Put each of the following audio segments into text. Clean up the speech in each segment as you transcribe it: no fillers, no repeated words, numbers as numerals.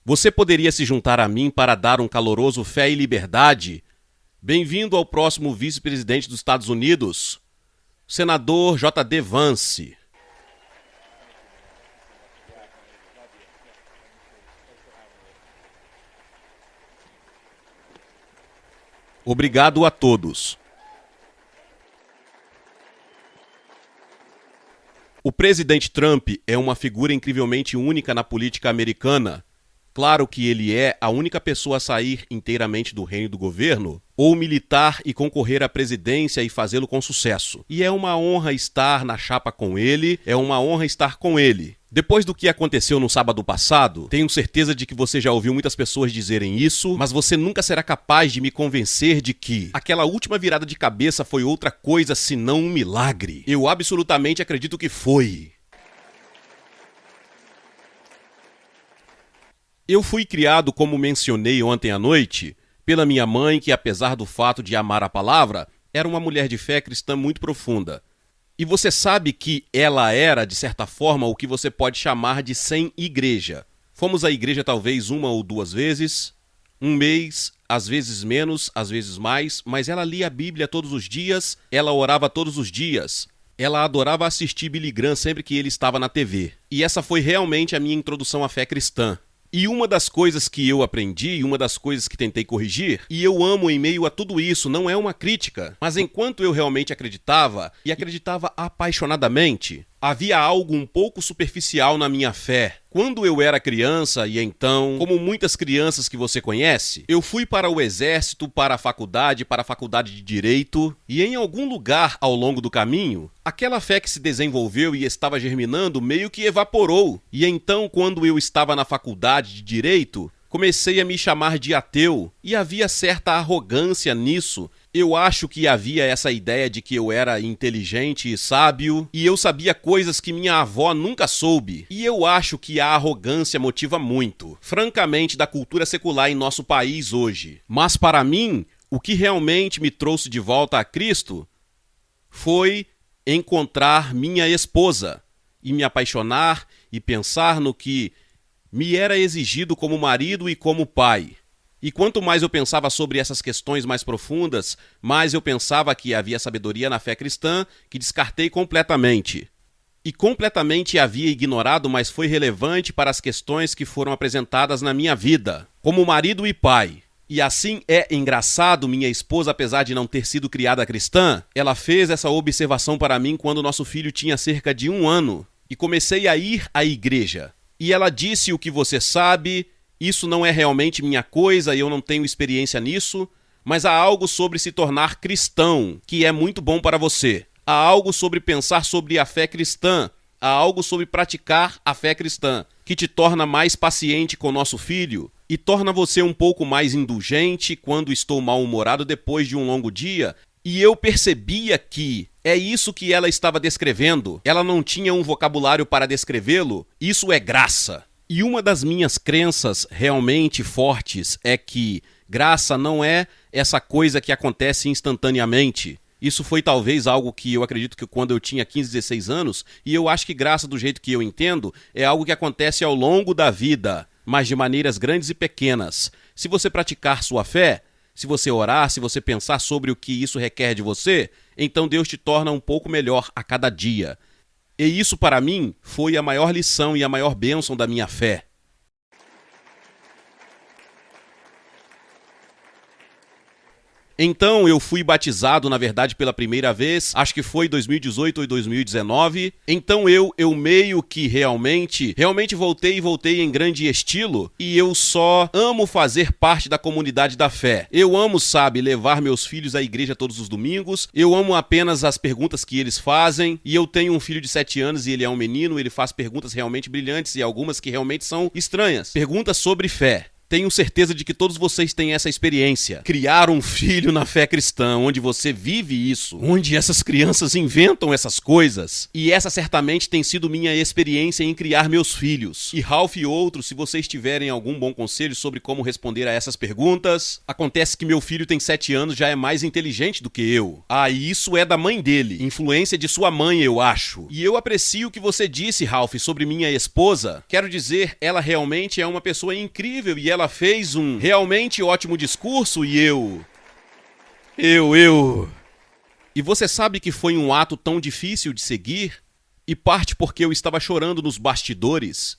Você poderia se juntar a mim para dar um caloroso fé e liberdade? Bem-vindo ao próximo vice-presidente dos Estados Unidos, senador J.D. Vance. Obrigado a todos. O presidente Trump é uma figura incrivelmente única na política americana. Claro que ele é a única pessoa a sair inteiramente do reino do governo, ou militar e concorrer à presidência e fazê-lo com sucesso. E é uma honra estar na chapa com ele, é uma honra estar com ele. Depois do que aconteceu no sábado passado, tenho certeza de que você já ouviu muitas pessoas dizerem isso, mas você nunca será capaz de me convencer de que aquela última virada de cabeça foi outra coisa senão um milagre. Eu absolutamente acredito que foi. Eu fui criado, como mencionei ontem à noite, pela minha mãe, que apesar do fato de amar a palavra, era uma mulher de fé cristã muito profunda. E você sabe que ela era, de certa forma, o que você pode chamar de sem igreja. Fomos à igreja talvez 1 ou 2 vezes, um mês, às vezes menos, às vezes mais, mas ela lia a Bíblia todos os dias, ela orava todos os dias. Ela adorava assistir Billy Graham sempre que ele estava na TV. E essa foi realmente a minha introdução à fé cristã. E uma das coisas que eu aprendi, uma das coisas que tentei corrigir, e eu amo em meio a tudo isso, não é uma crítica, mas enquanto eu realmente acreditava, e acreditava apaixonadamente, havia algo um pouco superficial na minha fé. Quando eu era criança, e então, como muitas crianças que você conhece, eu fui para o exército, para a faculdade de Direito, e em algum lugar ao longo do caminho, aquela fé que se desenvolveu e estava germinando meio que evaporou. E então, quando eu estava na faculdade de Direito, comecei a me chamar de ateu, e havia certa arrogância nisso. Eu acho que havia essa ideia de que eu era inteligente e sábio, e eu sabia coisas que minha avó nunca soube. E eu acho que a arrogância motiva muito, francamente, da cultura secular em nosso país hoje. Mas para mim, o que realmente me trouxe de volta a Cristo foi encontrar minha esposa, e me apaixonar e pensar no que me era exigido como marido e como pai. E quanto mais eu pensava sobre essas questões mais profundas, mais eu pensava que havia sabedoria na fé cristã, que descartei completamente. E completamente havia ignorado, mas foi relevante para as questões que foram apresentadas na minha vida, como marido e pai. E assim é engraçado, minha esposa, apesar de não ter sido criada cristã, ela fez essa observação para mim quando nosso filho tinha cerca de 1 ano, e comecei a ir à igreja. E ela disse: o que você sabe, isso não é realmente minha coisa, eu não tenho experiência nisso, mas há algo sobre se tornar cristão, que é muito bom para você. Há algo sobre pensar sobre a fé cristã, há algo sobre praticar a fé cristã, que te torna mais paciente com nosso filho e torna você um pouco mais indulgente quando estou mal-humorado depois de um longo dia. E eu percebia que é isso que ela estava descrevendo. Ela não tinha um vocabulário para descrevê-lo. Isso é graça. E uma das minhas crenças realmente fortes é que graça não é essa coisa que acontece instantaneamente. Isso foi talvez algo que eu acredito que quando eu tinha 15, 16 anos, e eu acho que graça, do jeito que eu entendo, é algo que acontece ao longo da vida, mas de maneiras grandes e pequenas. Se você praticar sua fé, se você orar, se você pensar sobre o que isso requer de você, então Deus te torna um pouco melhor a cada dia. E isso para mim foi a maior lição e a maior bênção da minha fé. Então eu fui batizado, na verdade, pela primeira vez, acho que foi 2018 ou 2019. Então eu meio que realmente voltei em grande estilo, e eu só amo fazer parte da comunidade da fé. Eu amo, sabe, levar meus filhos à igreja todos os domingos. Eu amo apenas as perguntas que eles fazem, e eu tenho um filho de 7 anos e ele é um menino, ele faz perguntas realmente brilhantes e algumas que realmente são estranhas. Perguntas sobre fé. Tenho certeza de que todos vocês têm essa experiência. Criar um filho na fé cristã, onde você vive isso, onde essas crianças inventam essas coisas. E essa certamente tem sido minha experiência em criar meus filhos. E Ralph e outros, se vocês tiverem algum bom conselho sobre como responder a essas perguntas. Acontece que meu filho tem 7 anos, já é mais inteligente do que eu. Ah, e isso é da mãe dele. Influência de sua mãe, eu acho. E eu aprecio o que você disse, Ralph, sobre minha esposa. Quero dizer, ela realmente é uma pessoa incrível e ela fez um realmente ótimo discurso e E você sabe que foi um ato tão difícil de seguir? E parte porque eu estava chorando nos bastidores.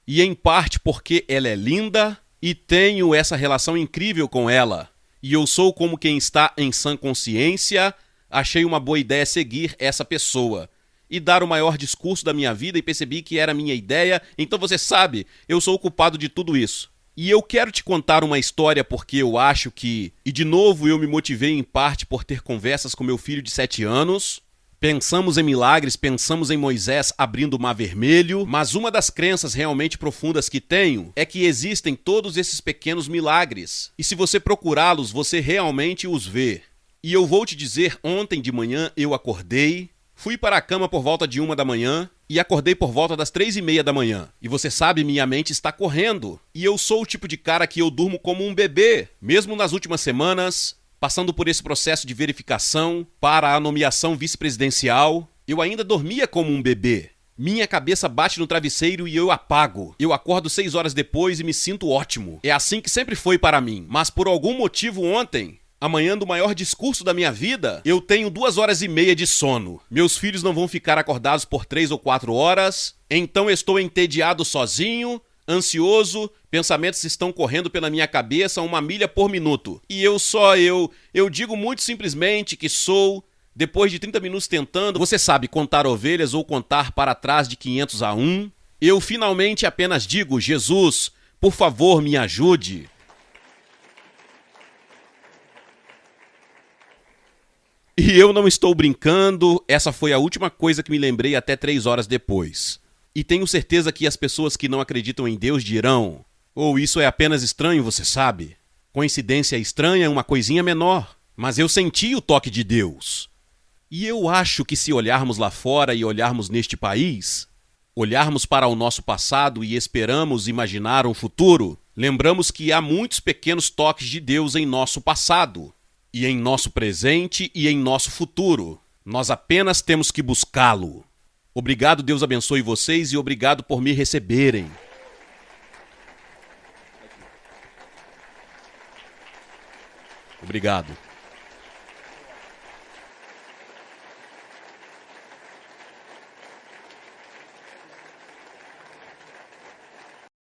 E em parte porque ela é linda e tenho essa relação incrível com ela. E eu sou como quem está em sã consciência. Achei uma boa ideia seguir essa pessoa e dar o maior discurso da minha vida e percebi que era minha ideia. Então você sabe, eu sou o culpado de tudo isso. E eu quero te contar uma história porque eu acho que... E de novo eu me motivei em parte por ter conversas com meu filho de 7 anos. Pensamos em milagres, pensamos em Moisés abrindo o Mar Vermelho. Mas uma das crenças realmente profundas que tenho é que existem todos esses pequenos milagres. E se você procurá-los, você realmente os vê. E eu vou te dizer, ontem de manhã eu acordei... Fui para a cama por volta de 1 da manhã e acordei por volta das 3:30 da manhã. E você sabe, minha mente está correndo. E eu sou o tipo de cara que eu durmo como um bebê. Mesmo nas últimas semanas, passando por esse processo de verificação para a nomeação vice-presidencial, eu ainda dormia como um bebê. Minha cabeça bate no travesseiro e eu apago. Eu acordo 6 horas depois e me sinto ótimo. É assim que sempre foi para mim. Mas por algum motivo ontem... Amanhã, do maior discurso da minha vida, eu tenho 2h30 de sono. Meus filhos não vão ficar acordados por 3 ou 4 horas. Então estou entediado sozinho, ansioso, pensamentos estão correndo pela minha cabeça 1 milha por minuto. E eu digo muito simplesmente que sou, depois de 30 minutos tentando, você sabe, contar ovelhas ou contar para trás de 500 a 1. Eu finalmente apenas digo, Jesus, por favor, me ajude. E eu não estou brincando, essa foi a última coisa que me lembrei até 3 horas depois. E tenho certeza que as pessoas que não acreditam em Deus dirão: isso é apenas estranho, você sabe? Coincidência estranha é uma coisinha menor. Mas eu senti o toque de Deus. E eu acho que se olharmos lá fora e olharmos neste país, olharmos para o nosso passado e esperamos imaginar um futuro, lembramos que há muitos pequenos toques de Deus em nosso passado. E em nosso presente e em nosso futuro. Nós apenas temos que buscá-lo. Obrigado, Deus abençoe vocês e obrigado por me receberem. Obrigado.